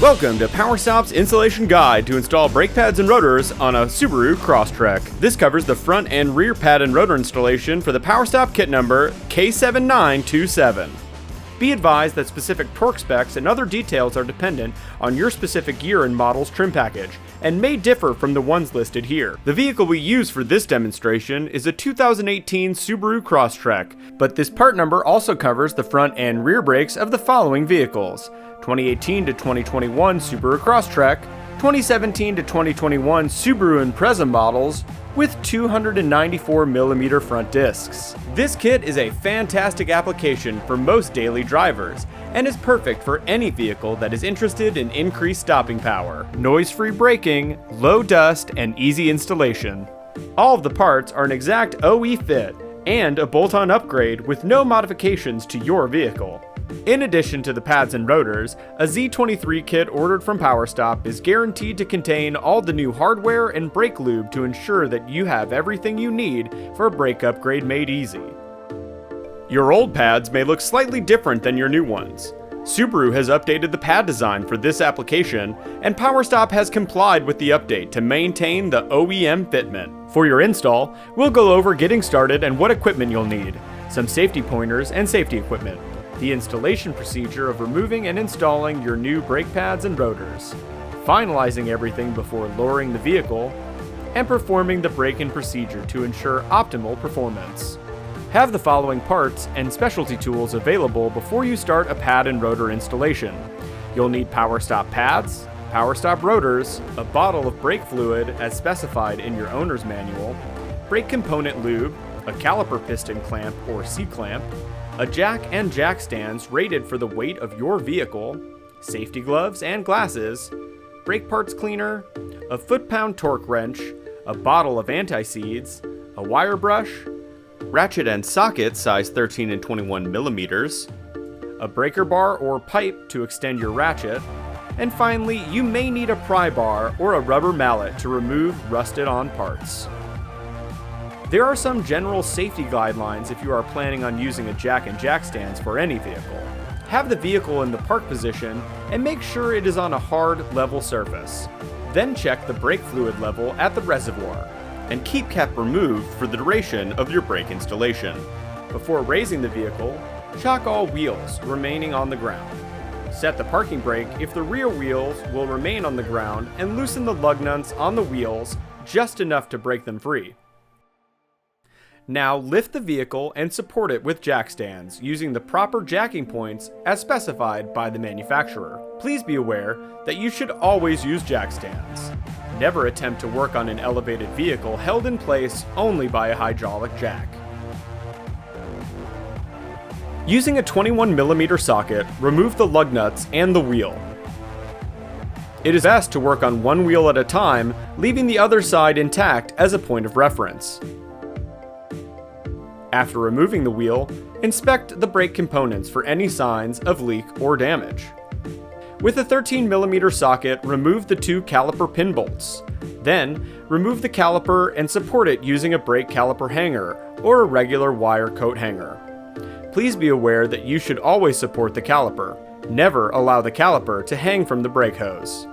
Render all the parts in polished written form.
Welcome to PowerStop's installation guide to install brake pads and rotors on a Subaru Crosstrek. This covers the front and rear pad and rotor installation for the PowerStop kit number K7927. Be advised that specific torque specs and other details are dependent on your specific year and model's trim package, and may differ from the ones listed here. The vehicle we use for this demonstration is a 2018 Subaru Crosstrek, but this part number also covers the front and rear brakes of the following vehicles: 2018 to 2021 Subaru Crosstrek, 2017 to 2021 Subaru Impreza models with 294mm front discs. This kit is a fantastic application for most daily drivers and is perfect for any vehicle that is interested in increased stopping power, noise-free braking, low dust, and easy installation. All of the parts are an exact OE fit and a bolt-on upgrade with no modifications to your vehicle. In addition to the pads and rotors, a Z23 kit ordered from PowerStop is guaranteed to contain all the new hardware and brake lube to ensure that you have everything you need for a brake upgrade made easy. Your old pads may look slightly different than your new ones. Subaru has updated the pad design for this application, and PowerStop has complied with the update to maintain the OEM fitment. For your install, we'll go over getting started and what equipment you'll need, some safety pointers and safety equipment, the installation procedure of removing and installing your new brake pads and rotors, finalizing everything before lowering the vehicle, and performing the break-in procedure to ensure optimal performance. Have the following parts and specialty tools available before you start a pad and rotor installation. You'll need PowerStop pads, PowerStop rotors, a bottle of brake fluid as specified in your owner's manual, brake component lube, a caliper piston clamp or C-clamp, a jack and jack stands rated for the weight of your vehicle, safety gloves and glasses, brake parts cleaner, a foot-pound torque wrench, a bottle of anti-seize, a wire brush, ratchet and socket size 13 and 21 millimeters, a breaker bar or pipe to extend your ratchet, and finally, you may need a pry bar or a rubber mallet to remove rusted-on parts. There are some general safety guidelines if you are planning on using a jack and jack stands for any vehicle. Have the vehicle in the park position and make sure it is on a hard, level surface. Then check the brake fluid level at the reservoir and keep cap removed for the duration of your brake installation. Before raising the vehicle, chock all wheels remaining on the ground. Set the parking brake if the rear wheels will remain on the ground and loosen the lug nuts on the wheels just enough to break them free. Now lift the vehicle and support it with jack stands using the proper jacking points as specified by the manufacturer. Please be aware that you should always use jack stands. Never attempt to work on an elevated vehicle held in place only by a hydraulic jack. Using a 21mm socket, remove the lug nuts and the wheel. It is best to work on one wheel at a time, leaving the other side intact as a point of reference. After removing the wheel, inspect the brake components for any signs of leak or damage. With a 13mm socket, remove the two caliper pin bolts. Then, remove the caliper and support it using a brake caliper hanger or a regular wire coat hanger. Please be aware that you should always support the caliper. Never allow the caliper to hang from the brake hose.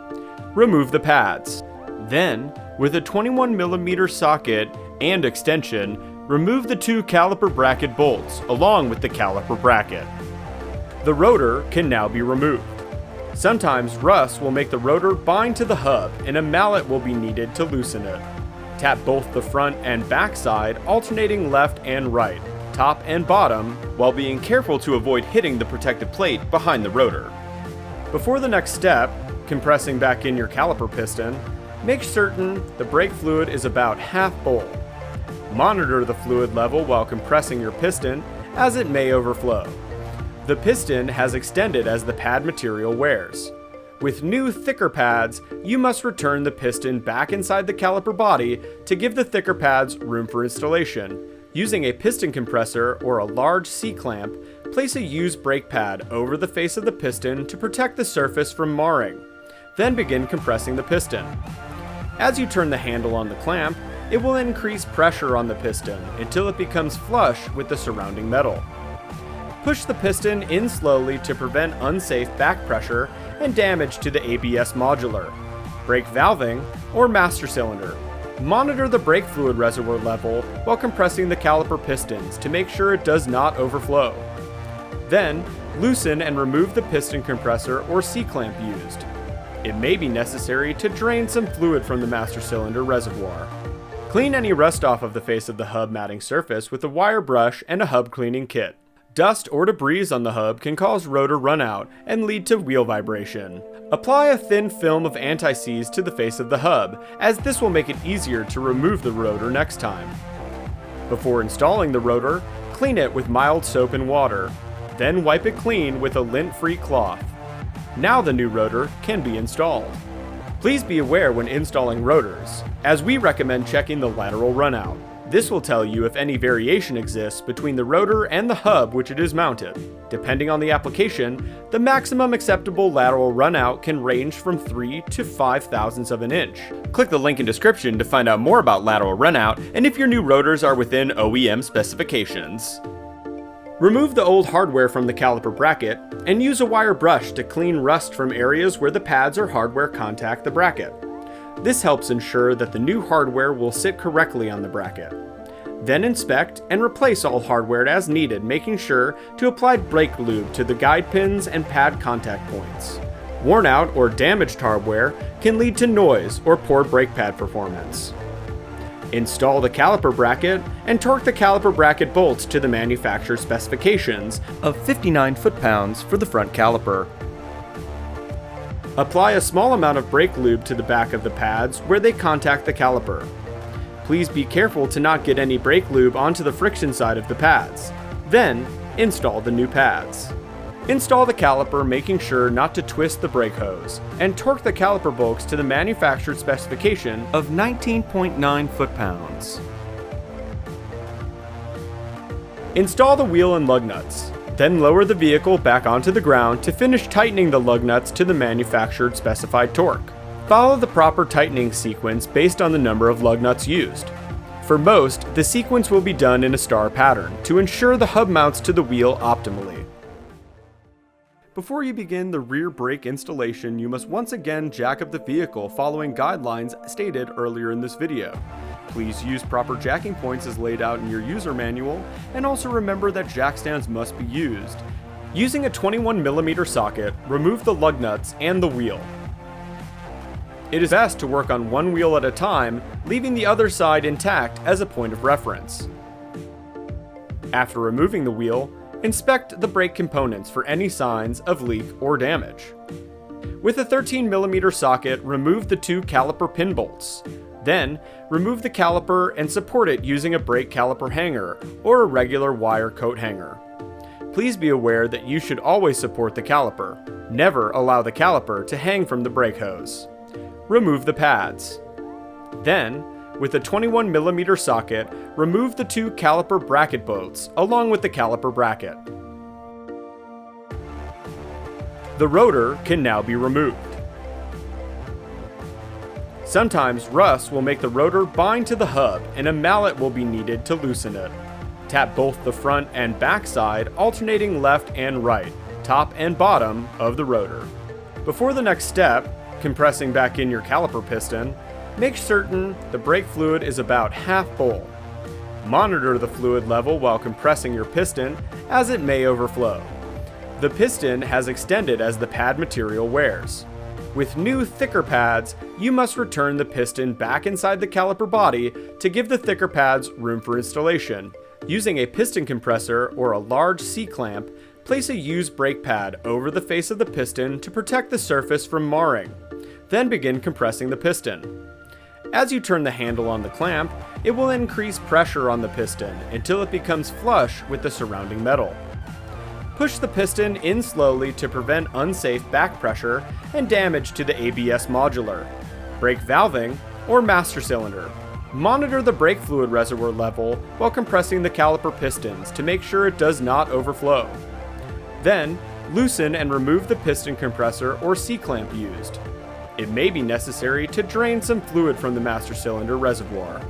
Remove the pads. Then, with a 21mm socket and extension, remove the two caliper bracket bolts along with the caliper bracket. The rotor can now be removed. Sometimes rust will make the rotor bind to the hub and a mallet will be needed to loosen it. Tap both the front and back side, alternating left and right, top and bottom, while being careful to avoid hitting the protective plate behind the rotor. Before the next step, compressing back in your caliper piston, make certain the brake fluid is about half full. Monitor the fluid level while compressing your piston, as it may overflow. The piston has extended as the pad material wears. With new, thicker pads, you must return the piston back inside the caliper body to give the thicker pads room for installation. Using a piston compressor or a large C-clamp, place a used brake pad over the face of the piston to protect the surface from marring. Then begin compressing the piston. As you turn the handle on the clamp, it will increase pressure on the piston until it becomes flush with the surrounding metal. Push the piston in slowly to prevent unsafe back pressure and damage to the ABS modular, brake valving, or master cylinder. Monitor the brake fluid reservoir level while compressing the caliper pistons to make sure it does not overflow. Then, loosen and remove the piston compressor or C-clamp used. It may be necessary to drain some fluid from the master cylinder reservoir. Clean any rust off of the face of the hub matting surface with a wire brush and a hub cleaning kit. Dust or debris on the hub can cause rotor runout and lead to wheel vibration. Apply a thin film of anti-seize to the face of the hub, as this will make it easier to remove the rotor next time. Before installing the rotor, clean it with mild soap and water, then wipe it clean with a lint-free cloth. Now the new rotor can be installed. Please be aware when installing rotors, as we recommend checking the lateral runout. This will tell you if any variation exists between the rotor and the hub which it is mounted. Depending on the application, the maximum acceptable lateral runout can range from 3 to 5 thousandths of an inch. Click the link in description to find out more about lateral runout and if your new rotors are within OEM specifications. Remove the old hardware from the caliper bracket and use a wire brush to clean rust from areas where the pads or hardware contact the bracket. This helps ensure that the new hardware will sit correctly on the bracket. Then inspect and replace all hardware as needed, making sure to apply brake lube to the guide pins and pad contact points. Worn out or damaged hardware can lead to noise or poor brake pad performance. Install the caliper bracket and torque the caliper bracket bolts to the manufacturer's specifications of 59 foot-pounds for the front caliper. Apply a small amount of brake lube to the back of the pads where they contact the caliper. Please be careful to not get any brake lube onto the friction side of the pads. Then, install the new pads. Install the caliper, making sure not to twist the brake hose, and torque the caliper bolts to the manufacturer's specification of 19.9 foot-pounds. Install the wheel and lug nuts. Then lower the vehicle back onto the ground to finish tightening the lug nuts to the manufactured specified torque. Follow the proper tightening sequence based on the number of lug nuts used. For most, the sequence will be done in a star pattern to ensure the hub mounts to the wheel optimally. Before you begin the rear brake installation, you must once again jack up the vehicle following guidelines stated earlier in this video. Please use proper jacking points as laid out in your user manual, and also remember that jack stands must be used. Using a 21mm socket, remove the lug nuts and the wheel. It is best to work on one wheel at a time, leaving the other side intact as a point of reference. After removing the wheel, inspect the brake components for any signs of leak or damage. With a 13mm socket, remove the 2 caliper pin bolts. Then, remove the caliper and support it using a brake caliper hanger or a regular wire coat hanger. Please be aware that you should always support the caliper. Never allow the caliper to hang from the brake hose. Remove the pads. Then, with a 21mm socket, remove the 2 caliper bracket bolts along with the caliper bracket. The rotor can now be removed. Sometimes rust will make the rotor bind to the hub and a mallet will be needed to loosen it. Tap both the front and back side, alternating left and right, top and bottom of the rotor. Before the next step, compressing back in your caliper piston, make certain the brake fluid is about half full. Monitor the fluid level while compressing your piston, as it may overflow. The piston has extended as the pad material wears. With new, thicker pads, you must return the piston back inside the caliper body to give the thicker pads room for installation. Using a piston compressor or a large C-clamp, place a used brake pad over the face of the piston to protect the surface from marring. Then begin compressing the piston. As you turn the handle on the clamp, it will increase pressure on the piston until it becomes flush with the surrounding metal. Push the piston in slowly to prevent unsafe back pressure and damage to the ABS modular, brake valving, or master cylinder. Monitor the brake fluid reservoir level while compressing the caliper pistons to make sure it does not overflow. Then, loosen and remove the piston compressor or C-clamp used. It may be necessary to drain some fluid from the master cylinder reservoir.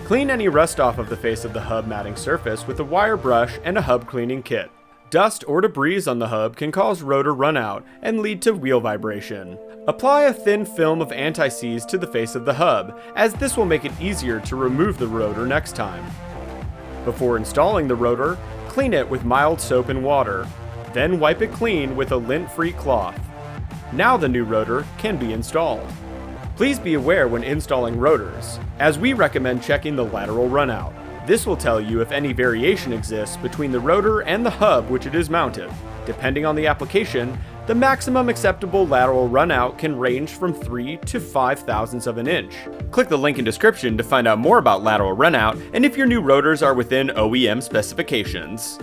Clean any rust off of the face of the hub matting surface with a wire brush and a hub cleaning kit. Dust or debris on the hub can cause rotor runout and lead to wheel vibration. Apply a thin film of anti-seize to the face of the hub, as this will make it easier to remove the rotor next time. Before installing the rotor, clean it with mild soap and water, then wipe it clean with a lint-free cloth. Now the new rotor can be installed. Please be aware when installing rotors, as we recommend checking the lateral runout. This will tell you if any variation exists between the rotor and the hub which it is mounted. Depending on the application, the maximum acceptable lateral runout can range from 3 to 5 thousandths of an inch. Click the link in description to find out more about lateral runout and if your new rotors are within OEM specifications.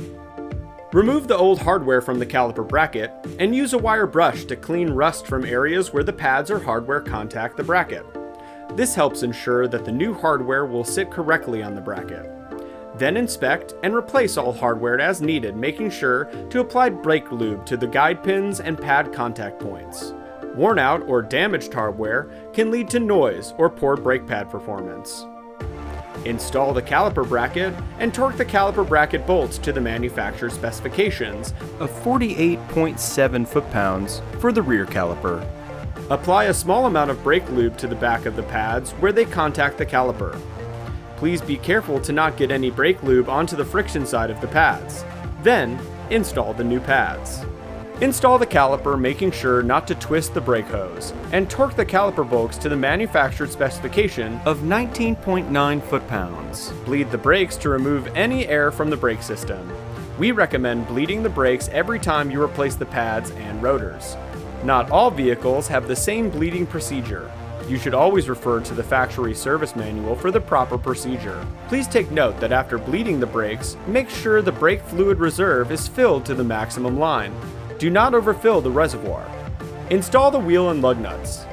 Remove the old hardware from the caliper bracket and use a wire brush to clean rust from areas where the pads or hardware contact the bracket. This helps ensure that the new hardware will sit correctly on the bracket. Then inspect and replace all hardware as needed, making sure to apply brake lube to the guide pins and pad contact points. Worn out or damaged hardware can lead to noise or poor brake pad performance. Install the caliper bracket and torque the caliper bracket bolts to the manufacturer's specifications of 48.7 foot-pounds for the rear caliper. Apply a small amount of brake lube to the back of the pads where they contact the caliper. Please be careful to not get any brake lube onto the friction side of the pads. Then, install the new pads. Install the caliper, making sure not to twist the brake hose, and torque the caliper bolts to the manufactured specification of 19.9 foot-pounds. Bleed the brakes to remove any air from the brake system. We recommend bleeding the brakes every time you replace the pads and rotors. Not all vehicles have the same bleeding procedure. You should always refer to the factory service manual for the proper procedure. Please take note that after bleeding the brakes, make sure the brake fluid reserve is filled to the maximum line. Do not overfill the reservoir. Install the wheel and lug nuts.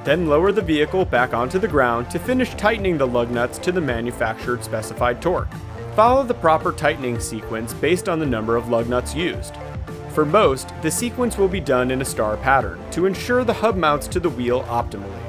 Then lower the vehicle back onto the ground to finish tightening the lug nuts to the manufactured specified torque. Follow the proper tightening sequence based on the number of lug nuts used. For most, the sequence will be done in a star pattern to ensure the hub mounts to the wheel optimally.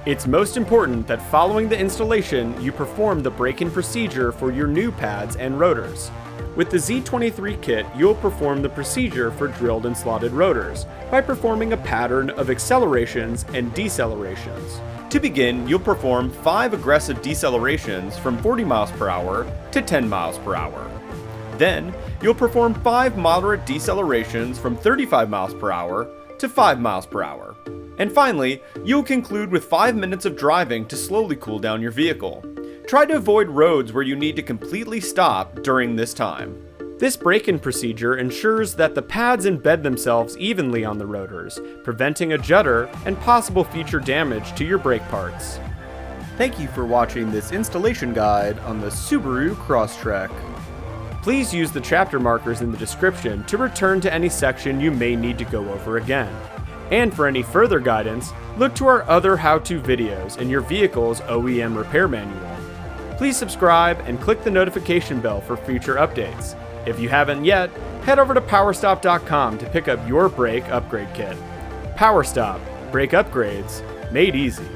It's most important that following the installation, you perform the break-in procedure for your new pads and rotors. With the Z23 kit, you'll perform the procedure for drilled and slotted rotors by performing a pattern of accelerations and decelerations. To begin, you'll perform 5 aggressive decelerations from 40 miles per hour to 10 miles per hour. Then, you'll perform 5 moderate decelerations from 35 miles per hour to 5 miles per hour. And finally, you'll conclude with 5 minutes of driving to slowly cool down your vehicle. Try to avoid roads where you need to completely stop during this time. This break-in procedure ensures that the pads embed themselves evenly on the rotors, preventing a judder and possible future damage to your brake parts. Thank you for watching this installation guide on the Subaru Crosstrek. Please use the chapter markers in the description to return to any section you may need to go over again. And for any further guidance, look to our other how-to videos in your vehicle's OEM repair manual. Please subscribe and click the notification bell for future updates. If you haven't yet, head over to PowerStop.com to pick up your brake upgrade kit. PowerStop, brake upgrades made easy.